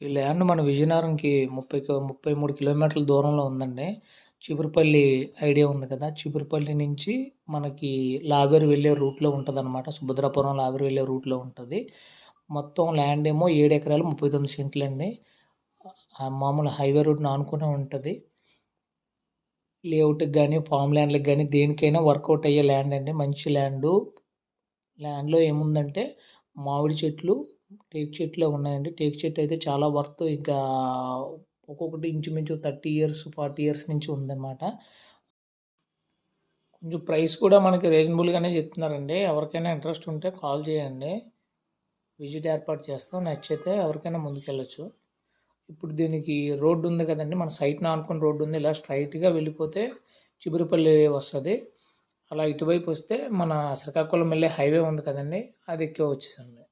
ఈ ల్యాండ్ మన విజయనగరంకి 33 కిలోమీటర్ల దూరంలో ఉందండి. చీపురుపల్లి ఐడియా ఉంది కదా! చీపురుపల్లి నుంచి మనకి లావేరు వెళ్ళే రూట్‌లో ఉంటదనమాట. సుభద్రాపురం, లావేరు వెళ్ళే రూట్‌లో ఉంటది. మొత్తం ల్యాండ్ ఏమో 7 ఎకరాలు 39 సెంట్లండి. మామూలు హైవే రోడ్‌ని ఆనుకునే ఉంటది. లేఅవుట్‌కి గాని, ఫార్మ్ ల్యాండ్‌లకి గాని దేనికైనా వర్కౌట్ అయ్యే ల్యాండ్ అండి. మంచి ల్యాండు. ల్యాండ్‌లో ఏముందంటే మామిడి చెట్లు, టేకు చెట్లే ఉన్నాయండి. టేకు చెట్టు అయితే చాలా వర్త్ ఇంకా ఒక్కొక్కటి ఇంచుమించు 30 ఇయర్స్, 40 ఇయర్స్ నుంచి ఉందన్నమాట. కొంచెం ప్రైస్ కూడా మనకి రీజనబుల్‌గానే చెప్తున్నారండి. ఎవరికైనా ఇంట్రెస్ట్ ఉంటే కాల్ చేయండి. విజిట్ ఏర్పాటు చేస్తాం. నచ్చితే ఎవరికైనా ముందుకెళ్ళొచ్చు. ఇప్పుడు దీనికి రోడ్డు ఉంది కదండీ! మన సైట్‌ని ఆనుకుని రోడ్డు ఉంది. ఇలా స్ట్రెయిట్‌గా వెళ్ళిపోతే చిబురుపల్లి వస్తది. అలా ఇటువైపు వస్తే మన శ్రీకాకుళం వెళ్ళే హైవే ఉంది కదండీ! అది ఎక్కేయొచ్చండి.